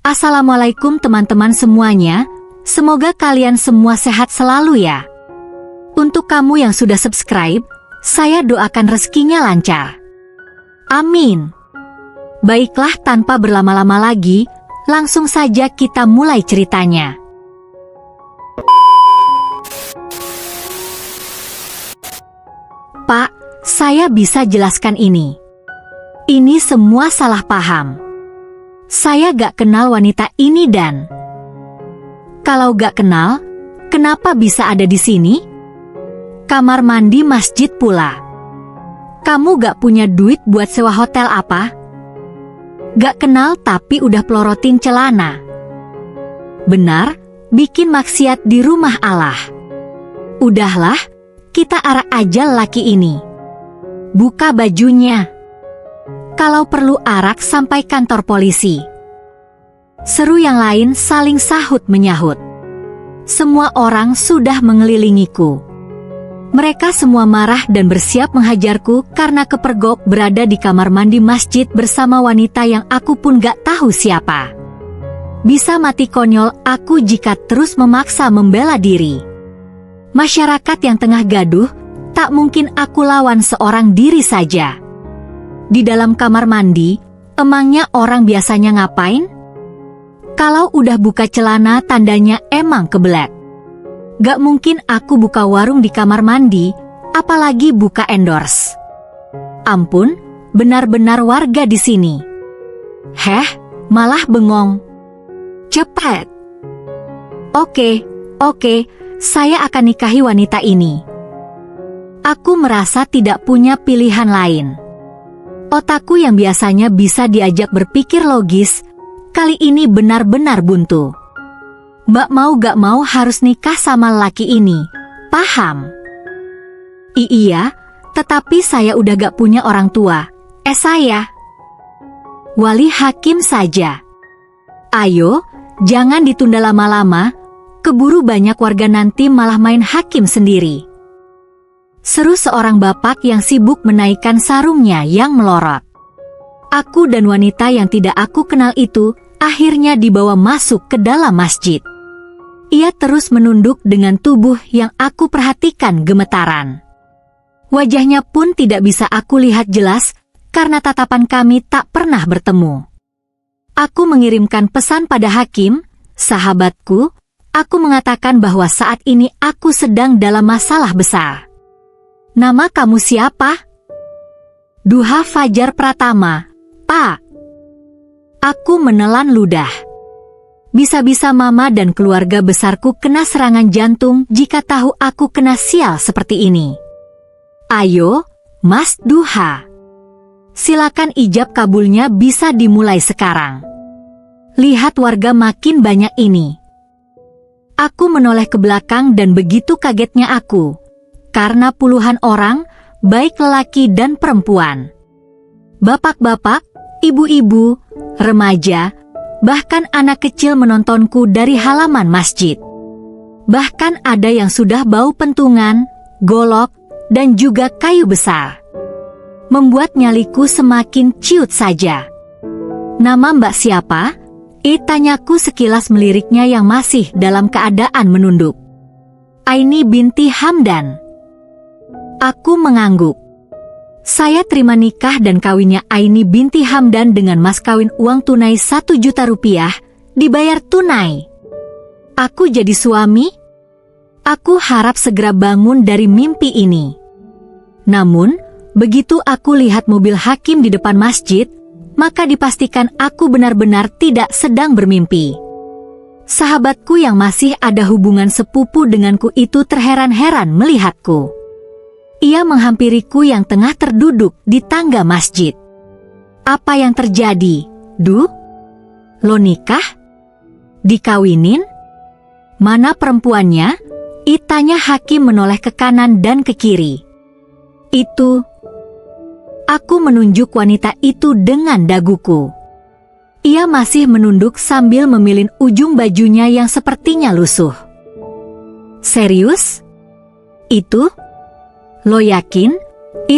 Assalamualaikum teman-teman semuanya, semoga kalian semua sehat selalu ya. Untuk kamu yang sudah subscribe, saya doakan rezekinya lancar. Amin. Baiklah, tanpa berlama-lama lagi, langsung saja kita mulai ceritanya. Pak, saya bisa jelaskan ini. Ini semua salah paham. Saya gak kenal wanita ini dan... Kalau gak kenal, kenapa bisa ada di sini? Kamar mandi masjid pula. Kamu gak punya duit buat sewa hotel apa? Gak kenal tapi udah pelorotin celana. Benar, bikin maksiat di rumah Allah. Udahlah, kita arak aja laki ini. Buka bajunya. Kalau perlu arak sampai kantor polisi. Seru yang lain saling sahut-menyahut. Semua orang sudah mengelilingiku. Mereka semua marah dan bersiap menghajarku karena kepergok berada di kamar mandi masjid bersama wanita yang aku pun gak tahu siapa. Bisa mati konyol aku jika terus memaksa membela diri. Masyarakat yang tengah gaduh, tak mungkin aku lawan seorang diri saja. Di dalam kamar mandi, emangnya orang biasanya ngapain? Kalau udah buka celana tandanya emang kebelet. Gak mungkin aku buka warung di kamar mandi, apalagi buka endorse. Ampun, benar-benar warga di sini. Heh, malah bengong. Cepet. Oke, saya akan nikahi wanita ini. Aku merasa tidak punya pilihan lain. Otakku yang biasanya bisa diajak berpikir logis, kali ini benar-benar buntu. Mbak mau gak mau harus nikah sama laki ini, paham? Iya, tetapi saya udah gak punya orang tua. Saya wali hakim saja. Ayo, jangan ditunda lama-lama, keburu banyak warga nanti malah main hakim sendiri. Seru seorang bapak yang sibuk menaikkan sarungnya yang melorot. Aku dan wanita yang tidak aku kenal itu akhirnya dibawa masuk ke dalam masjid. Ia terus menunduk dengan tubuh yang aku perhatikan gemetaran. Wajahnya pun tidak bisa aku lihat jelas karena tatapan kami tak pernah bertemu. Aku mengirimkan pesan pada hakim, sahabatku, aku mengatakan bahwa saat ini aku sedang dalam masalah besar. Nama kamu siapa? Duha Fajar Pratama, Pak. Aku menelan ludah. Bisa-bisa mama dan keluarga besarku kena serangan jantung jika tahu aku kena sial seperti ini. Ayo, Mas Duha. Silakan ijab kabulnya bisa dimulai sekarang. Lihat warga makin banyak ini. Aku menoleh ke belakang dan begitu kagetnya aku. Karena puluhan orang, baik lelaki dan perempuan. Bapak-bapak, ibu-ibu, remaja, bahkan anak kecil menontonku dari halaman masjid. Bahkan ada yang sudah bau pentungan, golok, dan juga kayu besar. Membuat nyaliku semakin ciut saja. Nama Mbak siapa? Tanyaku sekilas meliriknya yang masih dalam keadaan menunduk. Aini binti Hamdan. Aku mengangguk. Saya terima nikah dan kawinnya Aini binti Hamdan dengan mas kawin uang tunai 1 juta rupiah, dibayar tunai. Aku jadi suami? Aku harap segera bangun dari mimpi ini. Namun, begitu aku lihat mobil hakim di depan masjid, maka dipastikan aku benar-benar tidak sedang bermimpi. Sahabatku yang masih ada hubungan sepupu denganku itu terheran-heran melihatku. Ia menghampiriku yang tengah terduduk di tangga masjid. Apa yang terjadi, Du? Lo nikah? Dikawinin? Mana perempuannya? Tanya hakim menoleh ke kanan dan ke kiri. Itu. Aku menunjuk wanita itu dengan daguku. Ia masih menunduk sambil memilin ujung bajunya yang sepertinya lusuh. Serius? Itu? Lo yakin?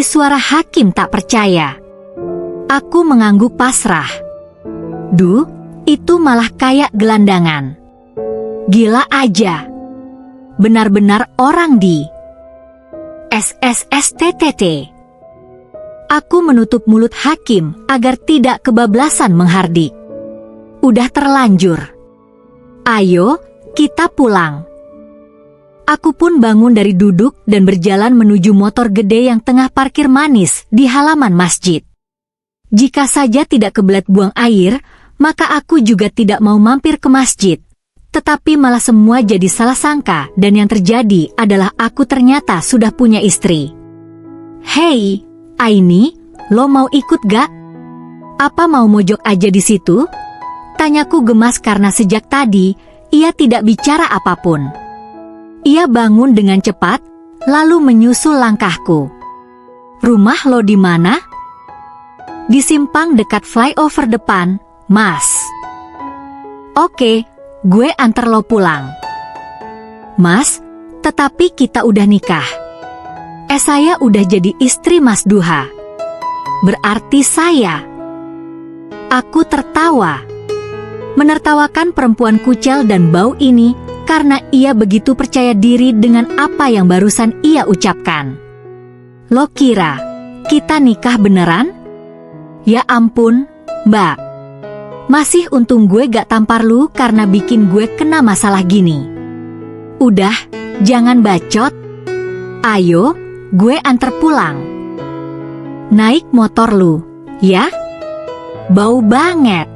Suara hakim tak percaya. Aku mengangguk pasrah. Du, itu malah kayak gelandangan. Gila aja. Benar-benar orang di SSSTTT. Aku menutup mulut Hakim agar tidak kebablasan menghardik. Udah terlanjur. Ayo, kita pulang. Aku pun bangun dari duduk dan berjalan menuju motor gede yang tengah parkir manis di halaman masjid. Jika saja tidak kebelet buang air, maka aku juga tidak mau mampir ke masjid. Tetapi malah semua jadi salah sangka dan yang terjadi adalah aku ternyata sudah punya istri. Hei, Aini, lo mau ikut gak? Apa mau mojok aja di situ? Tanyaku gemas karena sejak tadi, ia tidak bicara apapun. Ia bangun dengan cepat, lalu menyusul langkahku. Rumah lo di mana? Di simpang dekat flyover depan, Mas. Oke, gue antar lo pulang. Mas, tetapi kita udah nikah. Saya udah jadi istri Mas Duha. Berarti saya. Aku tertawa. Menertawakan perempuan kucel dan bau ini karena ia begitu percaya diri dengan apa yang barusan ia ucapkan. Lo kira kita nikah beneran? Ya ampun, Mbak. Masih untung gue gak tampar lu karena bikin gue kena masalah gini. Udah, jangan bacot. Ayo, gue antar pulang. Naik motor lu, ya? Bau banget.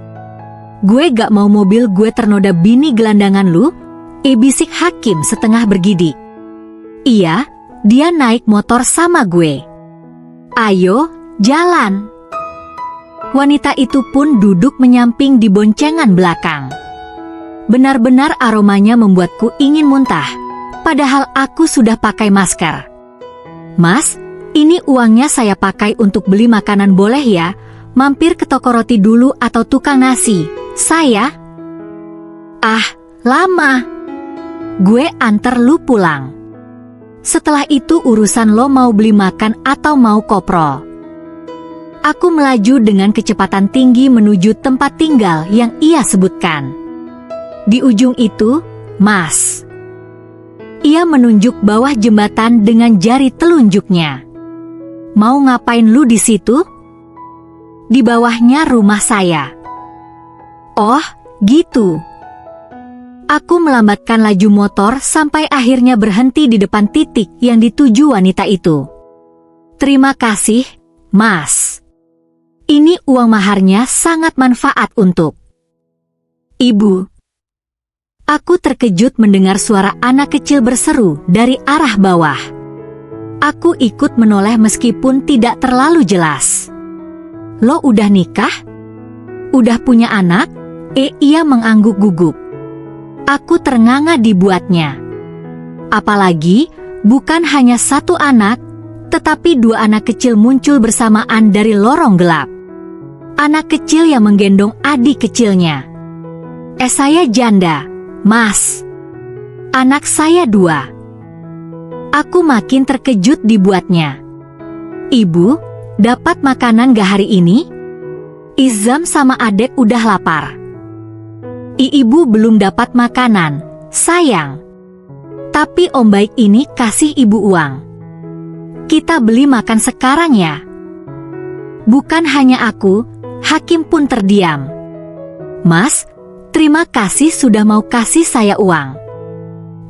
Gue gak mau mobil gue ternoda bini gelandangan lu, bisik Hakim setengah bergidik. Iya, dia naik motor sama gue. Ayo, jalan. Wanita itu pun duduk menyamping di boncengan belakang. Benar-benar aromanya membuatku ingin muntah, padahal aku sudah pakai masker. Mas, ini uangnya saya pakai untuk beli makanan boleh ya? Mampir ke toko roti dulu atau tukang nasi, saya? Ah, lama. Gue antar lu pulang. Setelah itu urusan lo mau beli makan atau mau koprol. Aku melaju dengan kecepatan tinggi menuju tempat tinggal yang ia sebutkan. Di ujung itu, Mas. Ia menunjuk bawah jembatan dengan jari telunjuknya. Mau ngapain lu di situ? Di bawahnya rumah saya. Oh, gitu. Aku melambatkan laju motor sampai akhirnya berhenti di depan titik yang dituju wanita itu. Terima kasih, Mas. Ini uang maharnya sangat manfaat untuk Ibu. Aku terkejut mendengar suara anak kecil berseru dari arah bawah. Aku ikut menoleh meskipun tidak terlalu jelas. Lo udah nikah? Udah punya anak? Ia mengangguk gugup. Aku ternganga dibuatnya. Apalagi, bukan hanya satu anak, tetapi dua anak kecil muncul bersamaan dari lorong gelap. Anak kecil yang menggendong adik kecilnya. Saya janda, Mas. Anak saya 2. Aku makin terkejut dibuatnya. Ibu, dapat makanan gak hari ini? Izam sama adek udah lapar. Ibu belum dapat makanan, sayang. Tapi om baik ini kasih ibu uang. Kita beli makan sekarang ya. Bukan hanya aku, Hakim pun terdiam. Mas, terima kasih sudah mau kasih saya uang.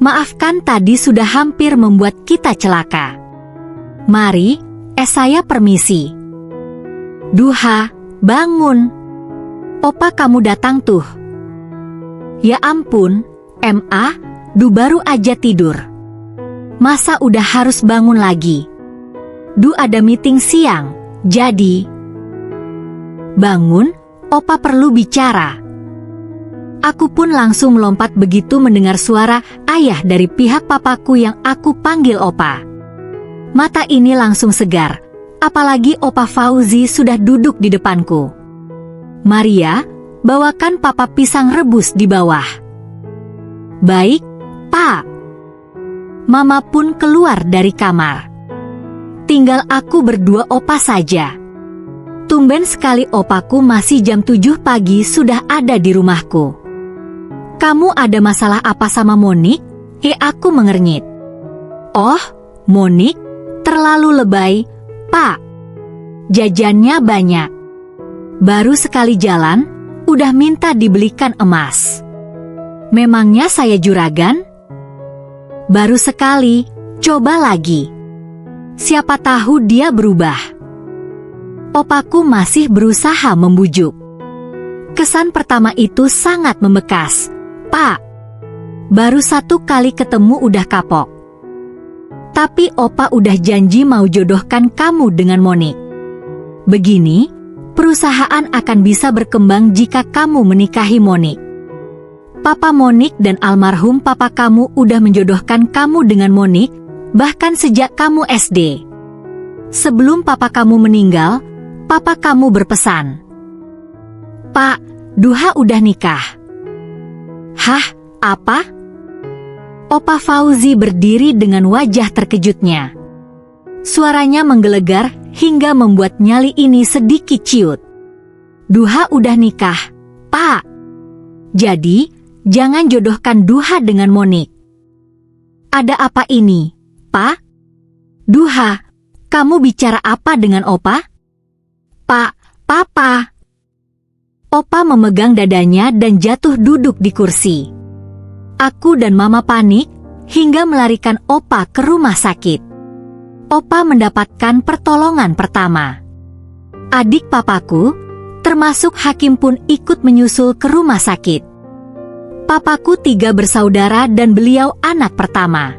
Maafkan tadi sudah hampir membuat kita celaka. Mari, saya permisi. Duha, bangun. Opa kamu datang tuh. Ya ampun, Du baru aja tidur. Masa udah harus bangun lagi? Du ada meeting siang, jadi. Bangun, Opa perlu bicara. Aku pun langsung melompat begitu mendengar suara ayah dari pihak papaku yang aku panggil Opa. Mata ini langsung segar, apalagi Opa Fauzi sudah duduk di depanku. Maria, bawakan papa pisang rebus di bawah. Baik, Pak. Mama pun keluar dari kamar. Tinggal aku berdua Opa saja. Tumben sekali opaku masih jam 7 pagi sudah ada di rumahku. Kamu ada masalah apa sama Monik? Aku mengernyit. Oh, Monik, terlalu lebay, Pak. Jajannya banyak. Baru sekali jalan, udah minta dibelikan emas. Memangnya saya juragan? Baru sekali, coba lagi. Siapa tahu dia berubah. Opaku masih berusaha membujuk. Kesan pertama itu sangat membekas. Pak, baru 1 kali ketemu udah kapok. Tapi Opa udah janji mau jodohkan kamu dengan Monik. Begini, perusahaan akan bisa berkembang jika kamu menikahi Monik. Papa Monik dan almarhum papa kamu udah menjodohkan kamu dengan Monik, bahkan sejak kamu SD. Sebelum papa kamu meninggal, papa kamu berpesan, "Pak, Duha udah nikah." Hah, apa? Opa Fauzi berdiri dengan wajah terkejutnya. Suaranya menggelegar hingga membuat nyali ini sedikit ciut. Duha udah nikah, Pak. Jadi, jangan jodohkan Duha dengan Monik. Ada apa ini, Pak? Duha, kamu bicara apa dengan Opa? Pak, Papa. Opa memegang dadanya dan jatuh duduk di kursi. Aku dan Mama panik hingga melarikan Opa ke rumah sakit. Opa mendapatkan pertolongan pertama. Adik papaku, termasuk Hakim pun ikut menyusul ke rumah sakit. Papaku 3 bersaudara dan beliau anak pertama.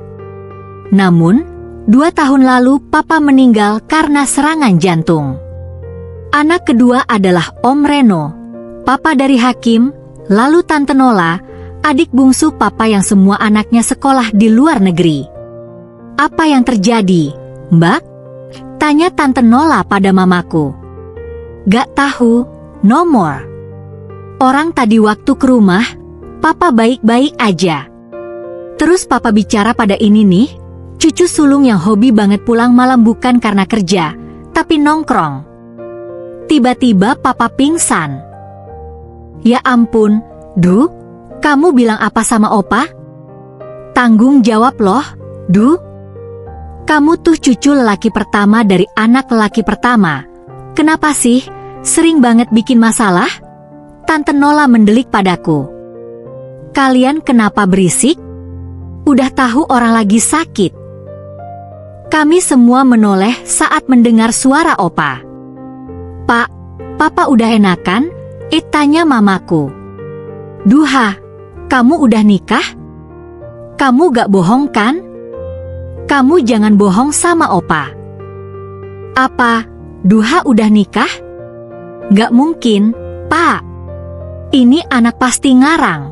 Namun, 2 tahun lalu papa meninggal karena serangan jantung. Anak kedua adalah Om Reno, papa dari Hakim, lalu Tante Nola, adik bungsu papa yang semua anaknya sekolah di luar negeri. Apa yang terjadi, Mbak? Tanya Tante Nola pada mamaku. Gak tahu, no more. Orang tadi waktu ke rumah, papa baik-baik aja. Terus papa bicara pada ini nih, cucu sulung yang hobi banget pulang malam bukan karena kerja, tapi nongkrong. Tiba-tiba papa pingsan. Ya ampun, Du, kamu bilang apa sama Opa? Tanggung jawab loh, Du. Kamu tuh cucu lelaki pertama dari anak lelaki pertama. Kenapa sih, sering banget bikin masalah? Tante Nola mendelik padaku. Kalian kenapa berisik? Udah tahu orang lagi sakit. Kami semua menoleh saat mendengar suara Opa. Pak, Papa udah enakan? Tanya mamaku. Duha, kamu udah nikah? Kamu gak bohong kan? Kamu jangan bohong sama Opa. Apa, Duha udah nikah? Gak mungkin, Pak. Ini anak pasti ngarang.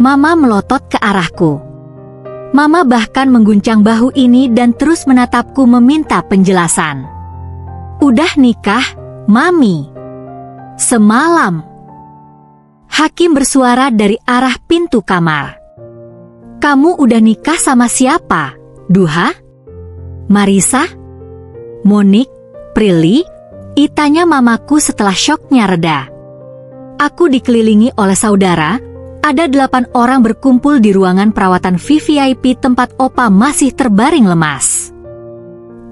Mama melotot ke arahku. Mama bahkan mengguncang bahu ini dan terus menatapku meminta penjelasan. Udah nikah, Mami. Semalam. Hakim bersuara dari arah pintu kamar. Kamu udah nikah sama siapa, Duha? Marisa? Monik? Prilly? Tanya mamaku setelah syoknya reda. Aku dikelilingi oleh saudara, ada 8 orang berkumpul di ruangan perawatan VVIP tempat Opa masih terbaring lemas.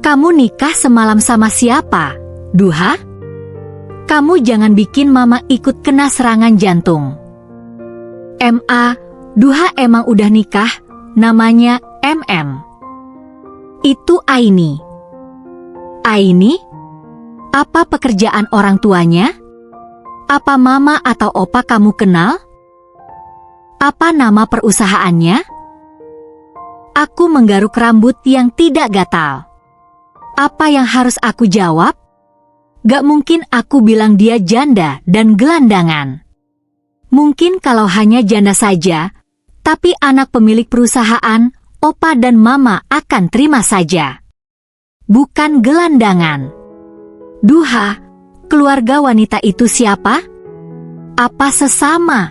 Kamu nikah semalam sama siapa, Duha? Kamu jangan bikin mama ikut kena serangan jantung. Duha emang udah nikah, namanya MM. Itu Aini. Aini? Apa pekerjaan orang tuanya? Apa mama atau opa kamu kenal? Apa nama perusahaannya? Aku menggaruk rambut yang tidak gatal. Apa yang harus aku jawab? Gak mungkin aku bilang dia janda dan gelandangan. Mungkin kalau hanya janda saja, tapi anak pemilik perusahaan, opa dan mama akan terima saja. Bukan gelandangan. Duha, keluarga wanita itu siapa? Apa sesama?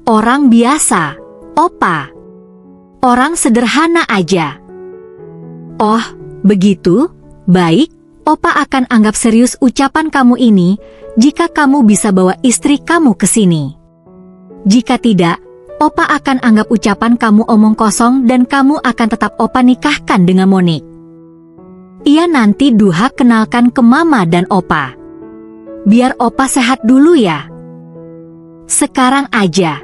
Orang biasa, opa. Orang sederhana aja. Oh, begitu? Baik, Opa akan anggap serius ucapan kamu ini jika kamu bisa bawa istri kamu ke sini. Jika tidak, Opa akan anggap ucapan kamu omong kosong dan kamu akan tetap Opa nikahkan dengan Monik. Iya, nanti Duha kenalkan ke Mama dan Opa. Biar Opa sehat dulu ya. Sekarang aja.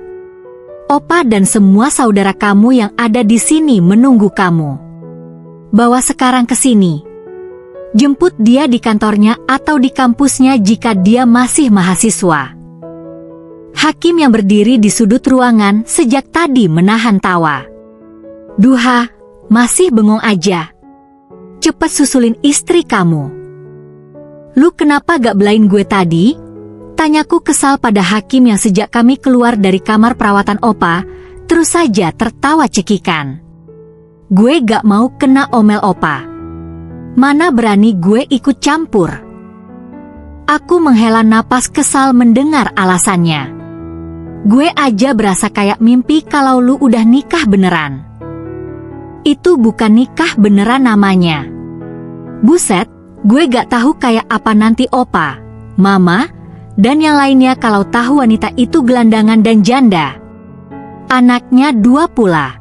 Opa dan semua saudara kamu yang ada di sini menunggu kamu. Bawa sekarang ke sini. Jemput dia di kantornya atau di kampusnya jika dia masih mahasiswa. Hakim yang berdiri di sudut ruangan sejak tadi menahan tawa. Duha, masih bengong aja. Cepet susulin istri kamu. Lu kenapa gak belain gue tadi? Tanyaku kesal pada Hakim yang sejak kami keluar dari kamar perawatan Opa, terus saja tertawa cekikan. Gue gak mau kena omel Opa. Mana berani gue ikut campur. Aku menghela napas kesal mendengar alasannya. Gue aja berasa kayak mimpi kalau lu udah nikah beneran. Itu bukan nikah beneran namanya. Buset, gue gak tahu kayak apa nanti Opa, Mama, dan yang lainnya kalau tahu wanita itu gelandangan dan janda. Anaknya 2 pula.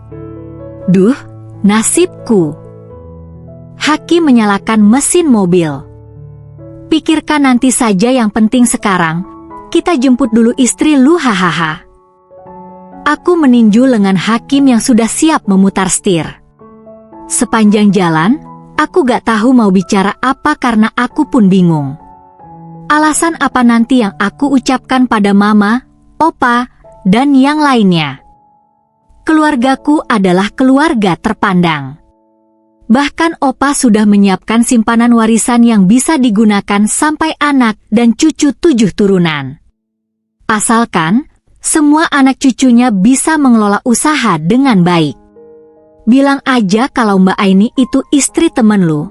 Duh, nasibku. Hakim menyalakan mesin mobil. Pikirkan nanti saja, yang penting sekarang, kita jemput dulu istri lu, hahaha. Aku meninju lengan Hakim yang sudah siap memutar setir. Sepanjang jalan, aku gak tahu mau bicara apa karena aku pun bingung. Alasan apa nanti yang aku ucapkan pada Mama, Opa, dan yang lainnya. Keluargaku adalah keluarga terpandang. Bahkan Opa sudah menyiapkan simpanan warisan yang bisa digunakan sampai anak dan cucu 7 turunan. Asalkan semua anak cucunya bisa mengelola usaha dengan baik. Bilang aja kalau Mbak Aini itu istri temen lu.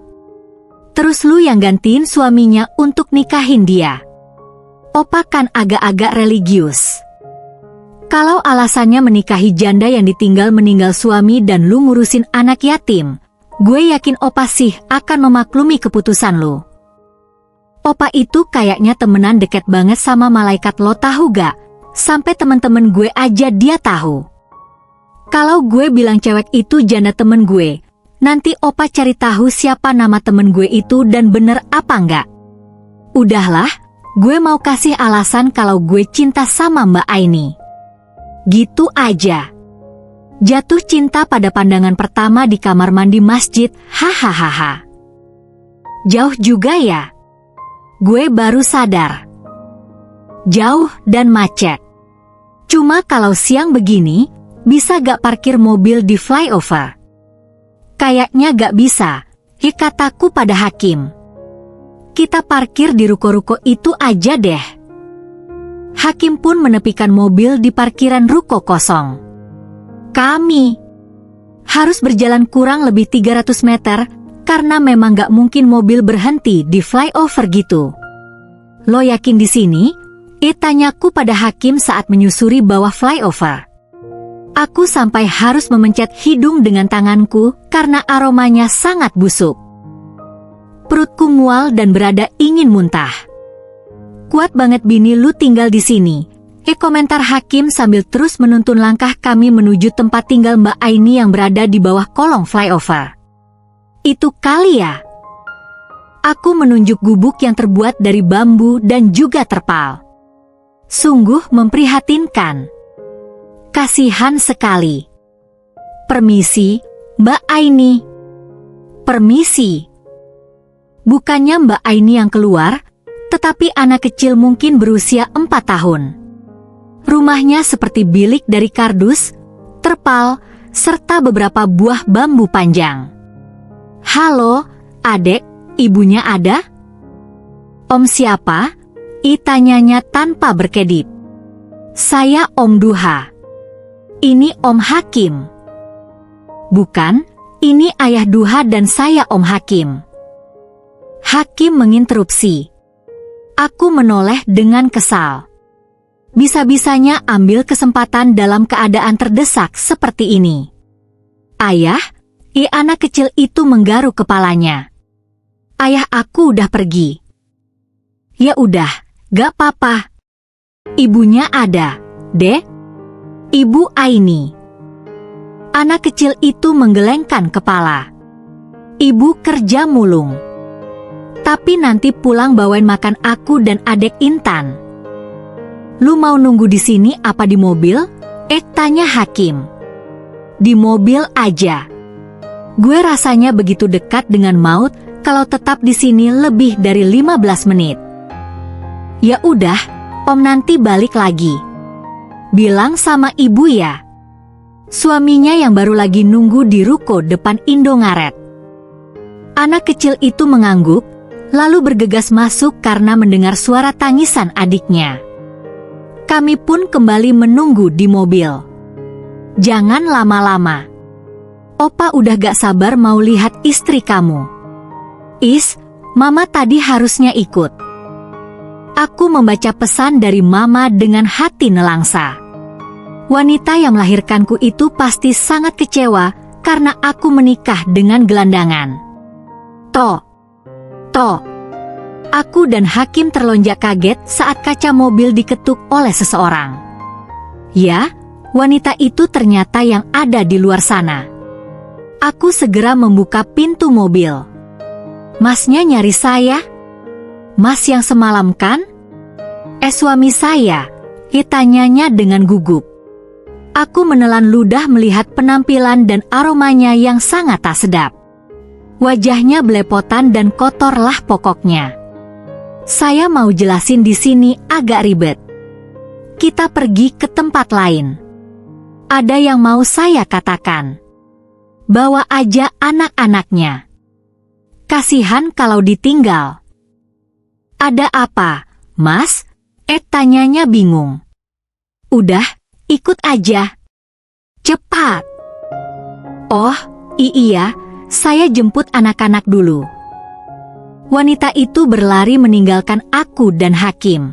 Terus lu yang gantiin suaminya untuk nikahin dia. Opa kan agak-agak religius. Kalau alasannya menikahi janda yang ditinggal meninggal suami dan lu ngurusin anak yatim, gue yakin Opa sih akan memaklumi keputusan lu. Opa itu kayaknya temenan deket banget sama malaikat, lo tahu gak? Sampai temen-temen gue aja dia tahu. Kalau gue bilang cewek itu janda temen gue, nanti Opa cari tahu siapa nama temen gue itu dan bener apa enggak. Udahlah, gue mau kasih alasan kalau gue cinta sama Mbak Aini. Gitu aja. Jatuh cinta pada pandangan pertama di kamar mandi masjid, hahaha. Jauh juga ya? Gue baru sadar. Jauh dan macet. Cuma kalau siang begini, bisa gak parkir mobil di flyover? Kayaknya gak bisa, kataku pada Hakim. Kita parkir di ruko-ruko itu aja deh. Hakim pun menepikan mobil di parkiran ruko kosong. Kami harus berjalan kurang lebih 300 meter, karena memang gak mungkin mobil berhenti di flyover gitu. Lo yakin di sini? Tanyaku pada Hakim saat menyusuri bawah flyover. Aku sampai harus memencet hidung dengan tanganku karena aromanya sangat busuk. Perutku mual dan berada ingin muntah. Kuat banget bini lu tinggal di sini. Komentar Hakim sambil terus menuntun langkah kami menuju tempat tinggal Mbak Aini yang berada di bawah kolong flyover. Itu kali ya? Aku menunjuk gubuk yang terbuat dari bambu dan juga terpal. Sungguh memprihatinkan. Kasihan sekali. Permisi, Mbak Aini. Permisi. Bukannya Mbak Aini yang keluar, tetapi anak kecil mungkin berusia 4 tahun. Rumahnya seperti bilik dari kardus, terpal, serta beberapa buah bambu panjang. Halo, adek, ibunya ada? Om siapa? Tanyanya tanpa berkedip. Saya Om Duha. Ini Om Hakim. Bukan, ini Ayah Duha dan saya Om Hakim. Hakim menginterupsi. Aku menoleh dengan kesal. Bisa-bisanya ambil kesempatan dalam keadaan terdesak seperti ini. Ayah, anak kecil itu menggaruk kepalanya. Ayah aku udah pergi. Ya udah, gak apa-apa. Ibunya ada, Dek. Ibu Aini. Anak kecil itu menggelengkan kepala. Ibu kerja mulung. Tapi nanti pulang bawain makan aku dan adek Intan. Lu mau nunggu di sini apa di mobil? Tanya Hakim. Di mobil aja. Gue rasanya begitu dekat dengan maut kalau tetap di sini lebih dari 15 menit. Ya udah, Om nanti balik lagi. Bilang sama ibu ya. Suaminya yang baru lagi nunggu di ruko depan Indomaret. Anak kecil itu mengangguk, lalu bergegas masuk karena mendengar suara tangisan adiknya. Kami pun kembali menunggu di mobil. Jangan lama-lama. Opa udah gak sabar mau lihat istri kamu. Mama tadi harusnya ikut. Aku membaca pesan dari Mama dengan hati nelangsa. Wanita yang melahirkanku itu pasti sangat kecewa karena aku menikah dengan gelandangan. Aku dan Hakim terlonjak kaget saat kaca mobil diketuk oleh seseorang. Ya, wanita itu ternyata yang ada di luar sana. Aku segera membuka pintu mobil. Masnya nyari saya? Mas yang semalam kan? Suami saya, tanyanya dengan gugup. Aku menelan ludah melihat penampilan dan aromanya yang sangat tak sedap. Wajahnya belepotan dan kotor lah pokoknya. Saya mau jelasin di sini agak ribet. Kita pergi ke tempat lain. Ada yang mau saya katakan. Bawa aja anak-anaknya. Kasihan kalau ditinggal. Ada apa, Mas? Tanyanya bingung. Udah, ikut aja. Cepat. Oh, iya, saya jemput anak-anak dulu. Wanita itu berlari meninggalkan aku dan Hakim.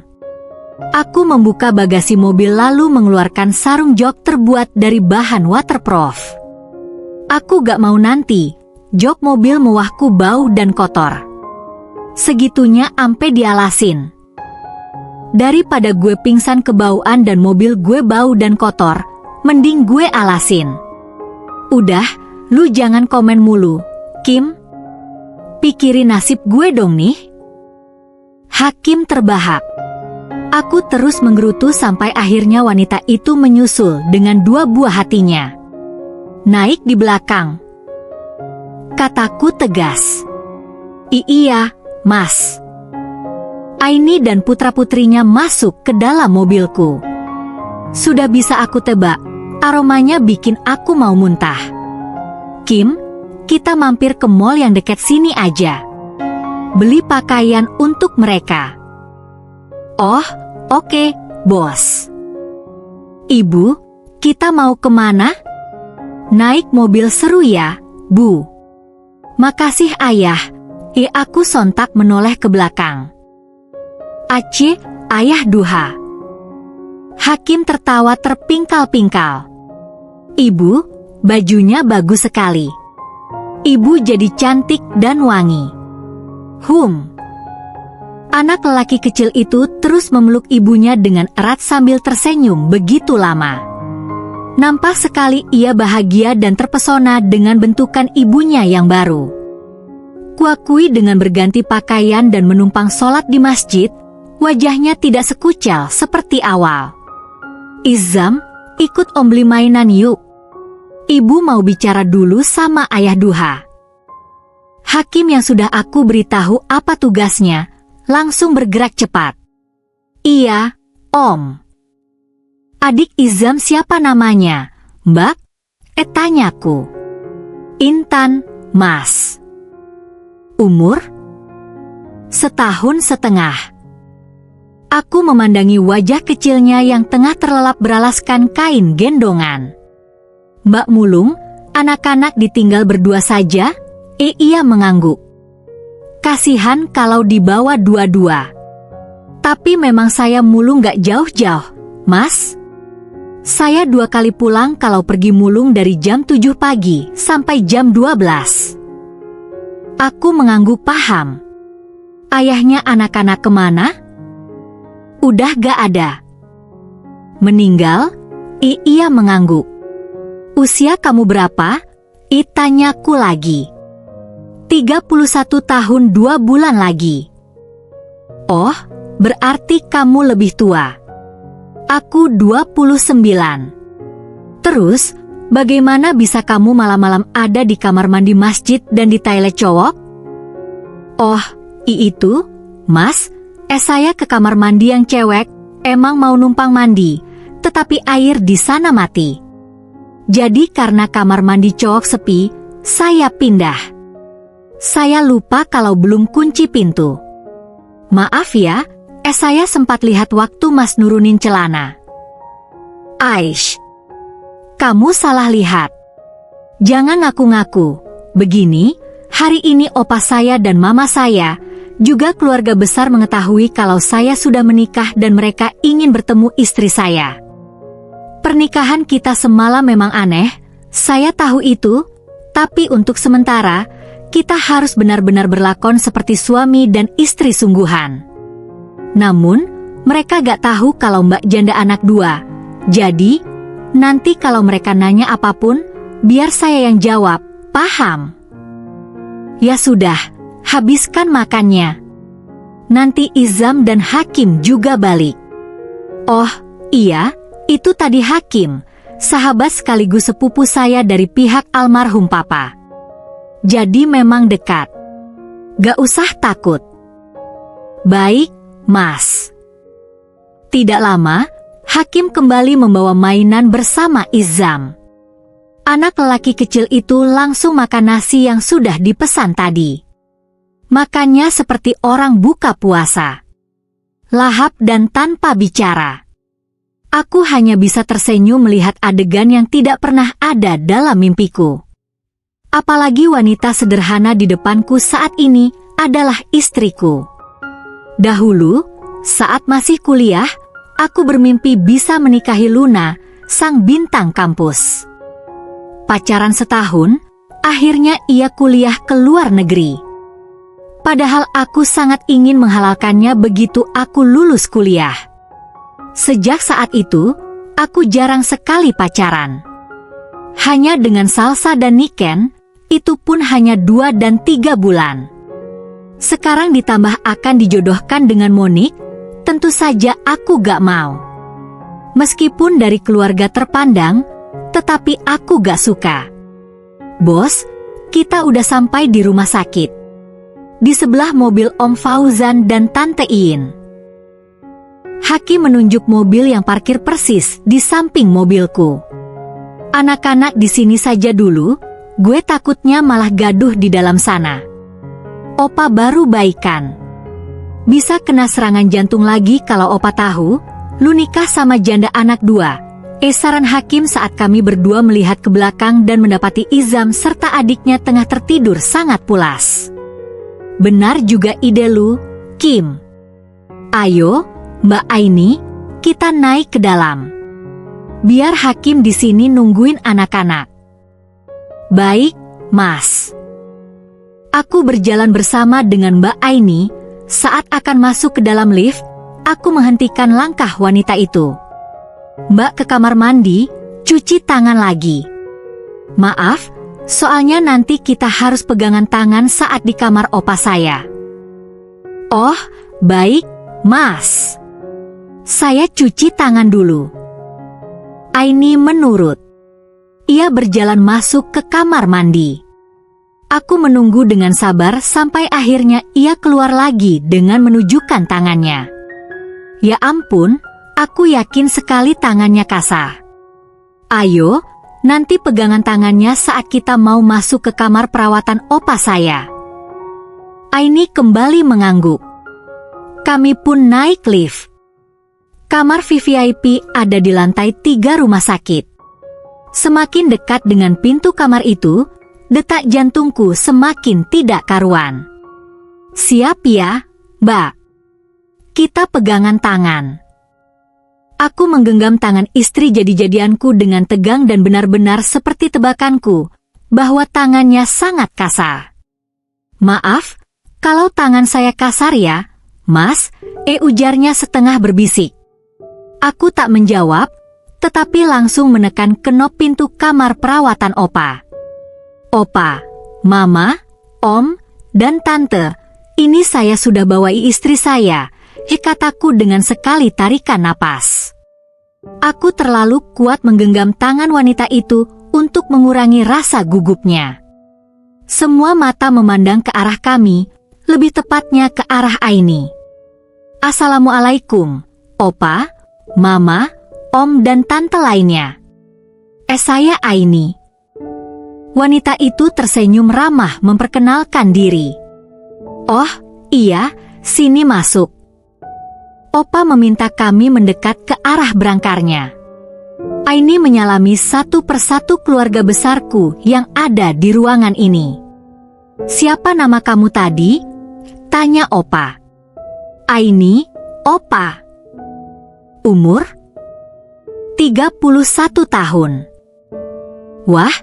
Aku membuka bagasi mobil lalu mengeluarkan sarung jok terbuat dari bahan waterproof. Aku gak mau nanti jok mobil mewahku bau dan kotor. Segitunya ampe dialasin. Daripada gue pingsan kebauan dan mobil gue bau dan kotor, mending gue alasin. Udah, lu jangan komen mulu, Kim. Pikirin nasib gue dong nih. Hakim terbahak. Aku terus menggerutu sampai akhirnya wanita itu menyusul dengan 2 buah hatinya. Naik di belakang. Kataku tegas. Iya, Mas. Aini dan putra-putrinya masuk ke dalam mobilku. Sudah bisa aku tebak, aromanya bikin aku mau muntah. Kim, kita mampir ke mall yang dekat sini aja. Beli pakaian untuk mereka. Oh, oke, bos. Ibu, kita mau kemana? Naik mobil seru ya, Bu. Makasih ayah. Aku sontak menoleh ke belakang. Aceh, ayah duha. Hakim tertawa terpingkal-pingkal. Ibu, bajunya bagus sekali. Ibu jadi cantik dan wangi. Anak lelaki kecil itu terus memeluk ibunya dengan erat sambil tersenyum begitu lama. Nampak sekali ia bahagia dan terpesona dengan bentukan ibunya yang baru. Kuakui dengan berganti pakaian dan menumpang sholat di masjid, wajahnya tidak sekucal seperti awal. Izam, ikut Om beli mainan yuk. Ibu mau bicara dulu sama ayah duha. Hakim yang sudah aku beritahu apa tugasnya, langsung bergerak cepat. Iya, Om. Adik Izam siapa namanya, Mbak? Tanyaku. Intan, Mas. Umur? 1,5 tahun. Aku memandangi wajah kecilnya yang tengah terlelap beralaskan kain gendongan. Mbak mulung, anak-anak ditinggal berdua saja? Ia mengangguk. Kasihan kalau dibawa dua-dua. Tapi memang saya mulung gak jauh-jauh, Mas. Saya 2 kali pulang kalau pergi mulung dari jam 7 pagi sampai jam 12. Aku mengangguk paham. Ayahnya anak-anak kemana? Udah gak ada. Meninggal? Ia mengangguk. Usia kamu berapa? Tanyaku lagi. 31 tahun 2 bulan lagi. Oh, berarti kamu lebih tua. Aku 29. Terus, bagaimana bisa kamu malam-malam ada di kamar mandi masjid dan di toilet cowok? Oh, itu, Mas, saya ke kamar mandi yang cewek, emang mau numpang mandi, tetapi air di sana mati. Jadi karena kamar mandi cowok sepi, saya pindah. Saya lupa kalau belum kunci pintu. Maaf ya, saya sempat lihat waktu Mas nurunin celana. Aish, kamu salah lihat. Jangan ngaku-ngaku. Begini, hari ini opa saya dan mama saya, juga keluarga besar mengetahui kalau saya sudah menikah dan mereka ingin bertemu istri saya. Pernikahan kita semalam memang aneh, saya tahu itu, tapi untuk sementara, kita harus benar-benar berlakon seperti suami dan istri sungguhan. Namun, mereka gak tahu kalau Mbak janda anak 2. Jadi, nanti kalau mereka nanya apapun, biar saya yang jawab, paham? Ya sudah, habiskan makannya. Nanti Izam dan Hakim juga balik. Oh, iya, itu tadi Hakim, sahabat sekaligus sepupu saya dari pihak almarhum papa. Jadi memang dekat. Gak usah takut. Baik, Mas. Tidak lama, Hakim kembali membawa mainan bersama Izam. Anak lelaki kecil itu langsung makan nasi yang sudah dipesan tadi. Makannya seperti orang buka puasa. Lahap dan tanpa bicara. Aku hanya bisa tersenyum melihat adegan yang tidak pernah ada dalam mimpiku. Apalagi wanita sederhana di depanku saat ini adalah istriku. Dahulu, saat masih kuliah, aku bermimpi bisa menikahi Luna, sang bintang kampus. Pacaran setahun, akhirnya ia kuliah ke luar negeri. Padahal aku sangat ingin menghalalkannya begitu aku lulus kuliah. Sejak saat itu, aku jarang sekali pacaran. Hanya dengan Salsa dan Niken, itu pun hanya 2 dan 3 bulan. Sekarang ditambah akan dijodohkan dengan Monik, tentu saja aku gak mau. Meskipun dari keluarga terpandang, tetapi aku gak suka. Bos, kita udah sampai di rumah sakit. Di sebelah mobil Om Fauzan dan Tante Iin. Hakim menunjuk mobil yang parkir persis di samping mobilku. Anak-anak di sini saja dulu, gue takutnya malah gaduh di dalam sana. Opa baru baikan. Bisa kena serangan jantung lagi kalau opa tahu, lu nikah sama janda anak 2. Saran Hakim saat kami berdua melihat ke belakang dan mendapati Izam serta adiknya tengah tertidur sangat pulas. Benar juga ide lu, Kim. Ayo, Mbak Aini, kita naik ke dalam. Biar Hakim di sini nungguin anak-anak. Baik, Mas. Aku berjalan bersama dengan Mbak Aini. Saat akan masuk ke dalam lift, aku menghentikan langkah wanita itu. Mbak ke kamar mandi, cuci tangan lagi. Maaf, soalnya nanti kita harus pegangan tangan saat di kamar opa saya. Oh, baik, Mas. Saya cuci tangan dulu. Aini menurut. Ia berjalan masuk ke kamar mandi. Aku menunggu dengan sabar sampai akhirnya ia keluar lagi dengan menunjukkan tangannya. Ya ampun, aku yakin sekali tangannya kasar. Ayo, nanti pegangan tangannya saat kita mau masuk ke kamar perawatan opa saya. Aini kembali mengangguk. Kami pun naik lift. Kamar VVIP ada di lantai 3 rumah sakit. Semakin dekat dengan pintu kamar itu, detak jantungku semakin tidak karuan. Siap ya, Mbak? Kita pegangan tangan. Aku menggenggam tangan istri jadi-jadianku dengan tegang dan benar-benar seperti tebakanku, bahwa tangannya sangat kasar. Maaf, kalau tangan saya kasar ya, Mas, ujarnya setengah berbisik. Aku tak menjawab, tetapi langsung menekan knop pintu kamar perawatan Opa. Opa, Mama, Om, dan Tante, ini saya sudah bawai istri saya, kataku dengan sekali tarikan napas. Aku terlalu kuat menggenggam tangan wanita itu untuk mengurangi rasa gugupnya. Semua mata memandang ke arah kami, lebih tepatnya ke arah Aini. Assalamualaikum, Opa, Mama, Om dan Tante lainnya. Saya Aini. Wanita itu tersenyum ramah memperkenalkan diri. Oh, iya, sini masuk. Opa meminta kami mendekat ke arah berangkarnya. Aini menyalami satu persatu keluarga besarku yang ada di ruangan ini. Siapa nama kamu tadi? Tanya Opa. Aini, Opa. Umur? 31 tahun. Wah,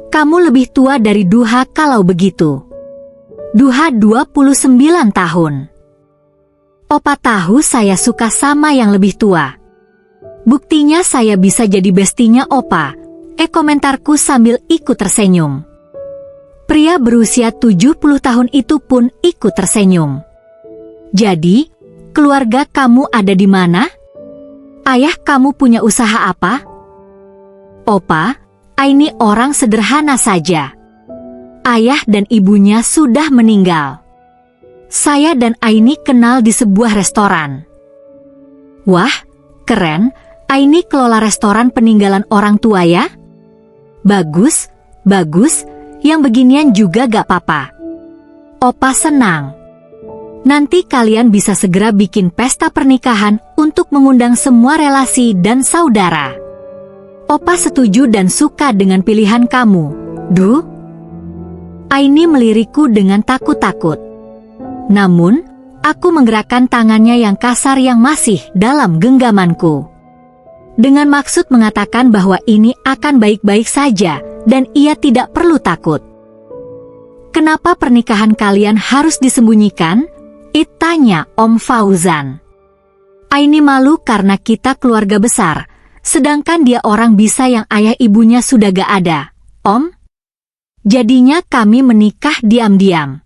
kamu lebih tua dari Duha kalau begitu. Duha 29 tahun. Opa tahu saya suka sama yang lebih tua. Buktinya saya bisa jadi bestinya Opa, komentarku sambil ikut tersenyum. Pria berusia 70 tahun itu pun ikut tersenyum. Jadi, keluarga kamu ada di mana? Ayah kamu punya usaha apa? Opa, Aini orang sederhana saja. Ayah dan ibunya sudah meninggal. Saya dan Aini kenal di sebuah restoran. Wah, keren, Aini kelola restoran peninggalan orang tua ya? Bagus, bagus, yang beginian juga gak apa-apa. Opa senang. Nanti kalian bisa segera bikin pesta pernikahan untuk mengundang semua relasi dan saudara. Opa setuju dan suka dengan pilihan kamu, Du. Aini melirikku dengan takut-takut. Namun, aku menggerakkan tangannya yang kasar yang masih dalam genggamanku. Dengan maksud mengatakan bahwa ini akan baik-baik saja dan ia tidak perlu takut. Kenapa pernikahan kalian harus disembunyikan? Tanya Om Fauzan. Aini malu karena kita keluarga besar, sedangkan dia orang bisa yang ayah ibunya sudah gak ada, Om. Jadinya kami menikah diam-diam.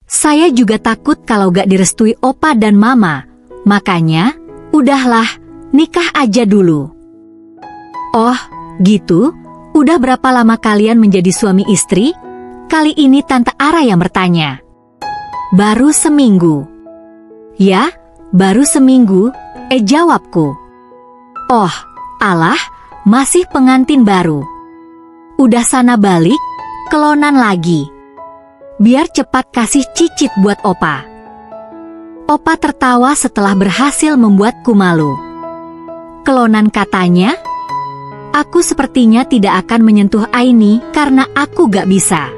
Saya juga takut kalau gak direstui Opa dan Mama, makanya, udahlah, nikah aja dulu. Oh, gitu? Udah berapa lama kalian menjadi suami istri? Kali ini Tante Ara yang bertanya. Baru seminggu. Ya, baru seminggu, jawabku. Oh, alah, masih pengantin baru. Udah sana balik, kelonan lagi. Biar cepat kasih cicit buat Opa. Opa tertawa setelah berhasil membuatku malu. Kelonan katanya? Aku sepertinya tidak akan menyentuh Aini karena aku gak bisa.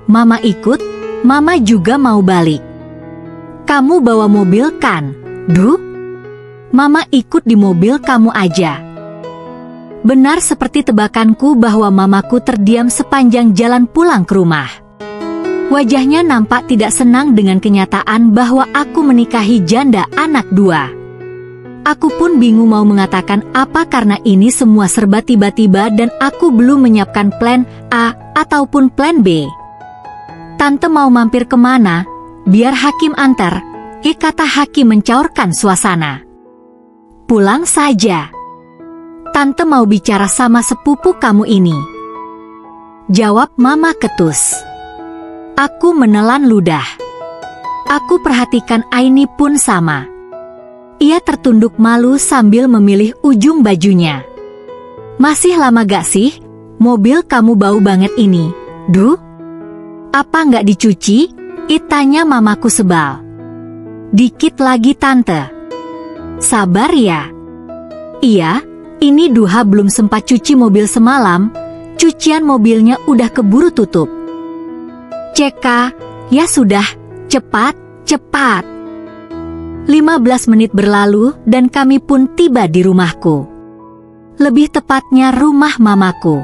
Mama ikut, Mama juga mau balik. Kamu bawa mobil kan, Du? Mama ikut di mobil kamu aja. Benar seperti tebakanku bahwa mamaku terdiam sepanjang jalan pulang ke rumah. Wajahnya nampak tidak senang dengan kenyataan bahwa aku menikahi janda anak dua. Aku pun bingung mau mengatakan apa karena ini semua serba tiba-tiba dan aku belum menyiapkan plan A ataupun plan B. Tante mau mampir kemana? Biar Hakim antar, kata Hakim mencaurkan suasana. Pulang saja. Tante mau bicara sama sepupu kamu ini. Jawab Mama ketus. Aku menelan ludah. Aku perhatikan Aini pun sama. Ia tertunduk malu sambil memilih ujung bajunya. Masih lama gak sih? Mobil kamu bau banget ini, Du? Apa nggak dicuci? Tanya mamaku sebal. Dikit lagi Tante. Sabar ya. Iya, ini Duha belum sempat cuci mobil semalam, cucian mobilnya udah keburu tutup. Ceka, ya sudah, cepat, cepat. 15 menit berlalu dan kami pun tiba di rumahku. Lebih tepatnya rumah mamaku.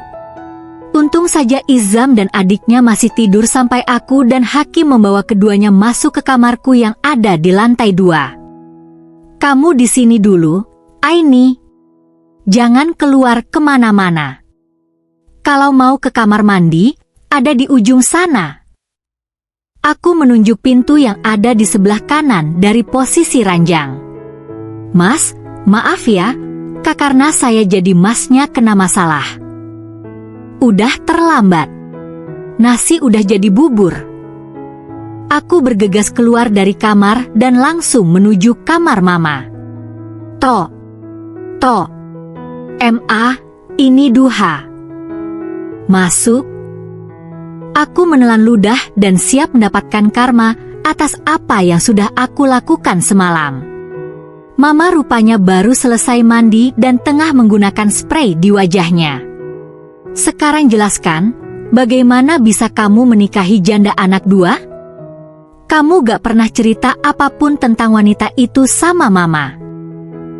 Untung saja Izam dan adiknya masih tidur sampai aku dan Hakim membawa keduanya masuk ke kamarku yang ada di lantai 2. Kamu di sini dulu, Aini. Jangan keluar kemana-mana. Kalau mau ke kamar mandi, ada di ujung sana. Aku menunjuk pintu yang ada di sebelah kanan dari posisi ranjang. Mas, maaf ya, karena saya jadi masnya kena masalah. Udah terlambat. Nasi udah jadi bubur. Aku bergegas keluar dari kamar dan langsung menuju kamar Mama. Tok. Ma, ini Duha. Masuk. Aku menelan ludah dan siap mendapatkan karma atas apa yang sudah aku lakukan semalam. Mama rupanya baru selesai mandi dan tengah menggunakan spray di wajahnya. Sekarang jelaskan, bagaimana bisa kamu menikahi janda anak 2? Kamu gak pernah cerita apapun tentang wanita itu sama Mama.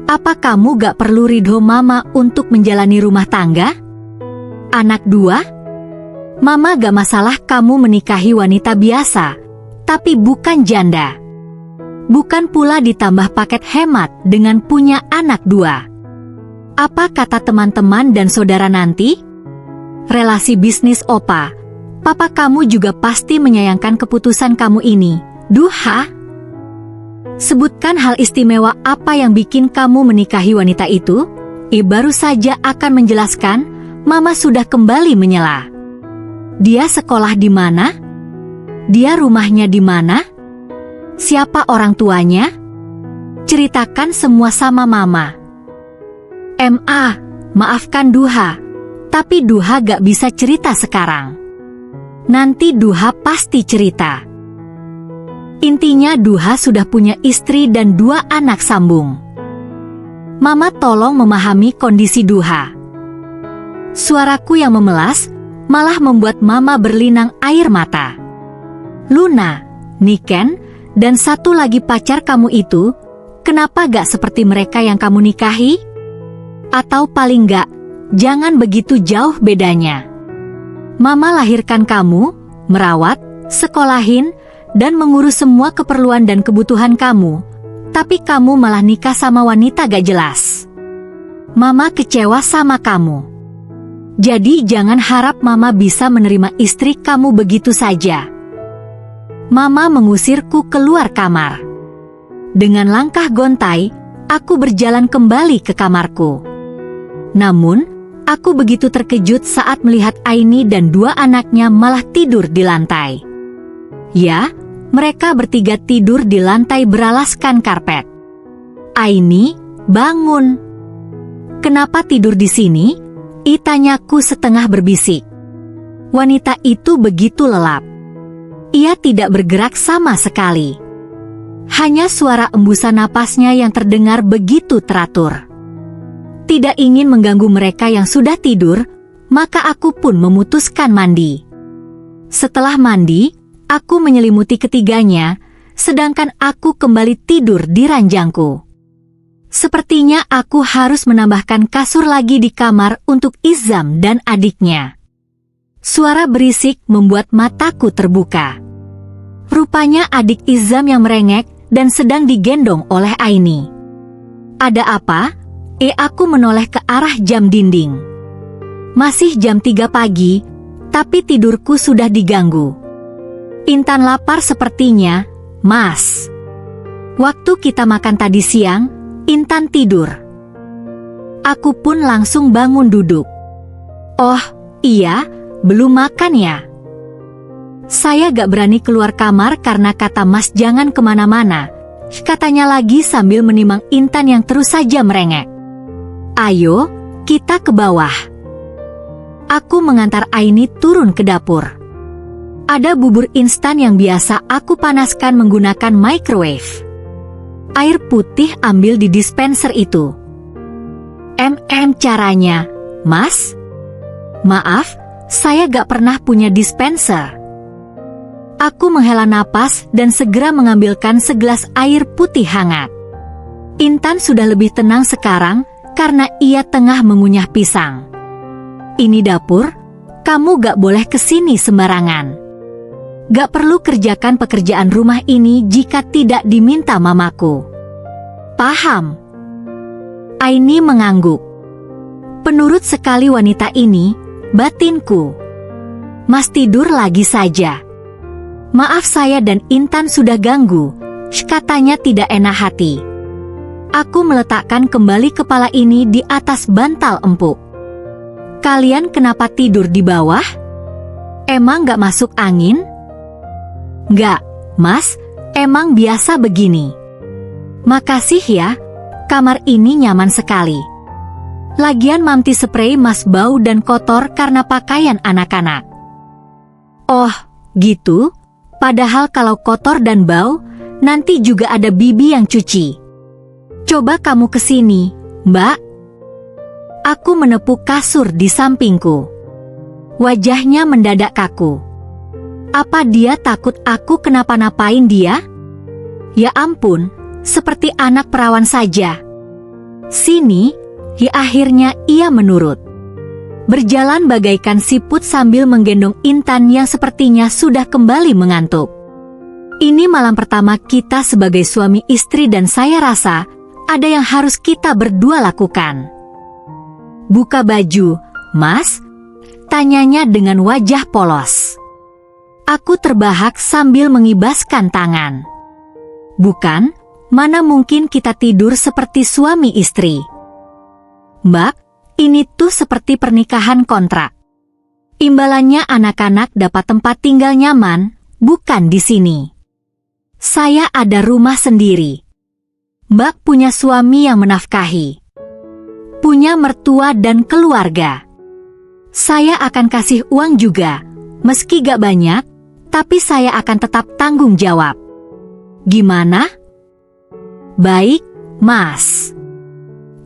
Apa kamu gak perlu ridho Mama untuk menjalani rumah tangga? Anak 2? Mama gak masalah kamu menikahi wanita biasa, tapi bukan janda. Bukan pula ditambah paket hemat dengan punya anak 2. Apa kata teman-teman dan saudara nanti? Relasi bisnis Opa, papa kamu juga pasti menyayangkan keputusan kamu ini, Duha. Sebutkan hal istimewa apa yang bikin kamu menikahi wanita itu? Baru saja akan menjelaskan, Mama sudah kembali menyela. Dia sekolah di mana? Dia rumahnya di mana? Siapa orang tuanya? Ceritakan semua sama Mama. Maafkan Duha. Tapi Duha gak bisa cerita sekarang. Nanti Duha pasti cerita. Intinya Duha sudah punya istri dan 2 anak sambung. Mama tolong memahami kondisi Duha. Suaraku yang memelas malah membuat Mama berlinang air mata. Luna, Niken, dan satu lagi pacar kamu itu, kenapa gak seperti mereka yang kamu nikahi? Atau paling gak, jangan begitu jauh bedanya. Mama lahirkan kamu, merawat, sekolahin, dan mengurus semua keperluan dan kebutuhan kamu, tapi kamu malah nikah sama wanita gak jelas. Mama kecewa sama kamu. Jadi jangan harap Mama bisa menerima istri kamu begitu saja. Mama mengusirku keluar kamar. Dengan langkah gontai, aku berjalan kembali ke kamarku. Namun, aku begitu terkejut saat melihat Aini dan 2 anaknya malah tidur di lantai. Ya, mereka bertiga tidur di lantai beralaskan karpet. Aini, bangun. Kenapa tidur di sini? Tanyaku setengah berbisik. Wanita itu begitu lelap. Ia tidak bergerak sama sekali. Hanya suara embusan napasnya yang terdengar begitu teratur. Tidak ingin mengganggu mereka yang sudah tidur, maka aku pun memutuskan mandi. Setelah mandi, aku menyelimuti ketiganya, sedangkan aku kembali tidur di ranjangku. Sepertinya aku harus menambahkan kasur lagi di kamar untuk Izam dan adiknya. Suara berisik membuat mataku terbuka. Rupanya adik Izam yang merengek dan sedang digendong oleh Aini. Ada apa? Aku menoleh ke arah jam dinding. Masih jam 3 pagi, tapi tidurku sudah diganggu. Intan lapar sepertinya, Mas. Waktu kita makan tadi siang, Intan tidur. Aku pun langsung bangun duduk. Oh, iya, belum makan ya? Saya gak berani keluar kamar karena kata Mas jangan kemana-mana, katanya lagi sambil menimang Intan yang terus saja merengek. Ayo, kita ke bawah. Aku mengantar Aini turun ke dapur. Ada bubur instan yang biasa aku panaskan menggunakan microwave. Air putih ambil di dispenser itu. Caranya, Mas? Maaf, saya gak pernah punya dispenser. Aku menghela napas dan segera mengambilkan segelas air putih hangat. Intan sudah lebih tenang sekarang, karena ia tengah mengunyah pisang. Ini dapur, Kamu gak boleh kesini sembarangan. Gak perlu kerjakan pekerjaan rumah ini jika tidak diminta mamaku. Paham? Aini mengangguk. Penurut sekali wanita ini, batinku. Mas tidur lagi saja. Maaf saya dan Intan sudah ganggu, katanya tidak enak hati. Aku meletakkan kembali kepala ini di atas bantal empuk. Kalian kenapa tidur di bawah? Emang gak masuk angin? Gak, Mas, emang biasa begini. Makasih ya, kamar ini nyaman sekali. Lagian Mamti spray Mas bau dan kotor karena pakaian anak-anak. Oh, gitu? Padahal kalau kotor dan bau, nanti juga ada Bibi yang cuci. Coba kamu kesini, Mbak. Aku menepuk kasur di sampingku. Wajahnya mendadak kaku. Apa dia takut aku kenapa-napain dia? Ya ampun, seperti anak perawan saja. Sini, ya akhirnya ia menurut. Berjalan bagaikan siput sambil menggendong Intan yang sepertinya sudah kembali mengantuk. Ini malam pertama kita sebagai suami istri dan saya rasa ada yang harus kita berdua lakukan. Buka baju, Mas? Tanyanya dengan wajah polos. Aku terbahak sambil mengibaskan tangan. Bukan, mana mungkin kita tidur seperti suami istri. Mbak, ini tuh seperti pernikahan kontrak. Imbalannya anak-anak dapat tempat tinggal nyaman, bukan di sini. Saya ada rumah sendiri. Mbak punya suami yang menafkahi. Punya mertua dan keluarga. Saya akan kasih uang juga, meski gak banyak, tapi saya akan tetap tanggung jawab. Gimana? Baik, Mas.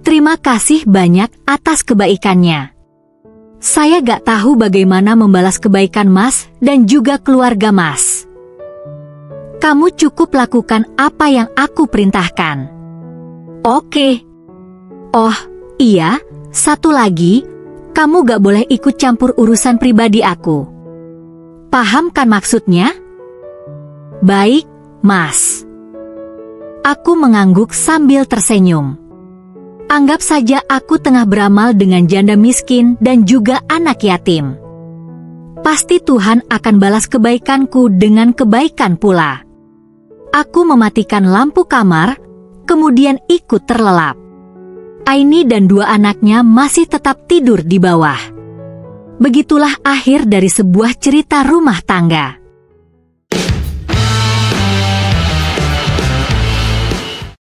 Terima kasih banyak atas kebaikannya. Saya gak tahu bagaimana membalas kebaikan Mas dan juga keluarga Mas. Kamu cukup lakukan apa yang aku perintahkan. Oke. Oh, iya, satu lagi, kamu gak boleh ikut campur urusan pribadi aku. Paham kan maksudnya? Baik, Mas. Aku mengangguk sambil tersenyum. Anggap saja aku tengah beramal dengan janda miskin dan juga anak yatim. Pasti Tuhan akan balas kebaikanku dengan kebaikan pula. Aku mematikan lampu kamar, kemudian ikut terlelap. Aini dan dua anaknya masih tetap tidur di bawah. Begitulah akhir dari sebuah cerita rumah tangga.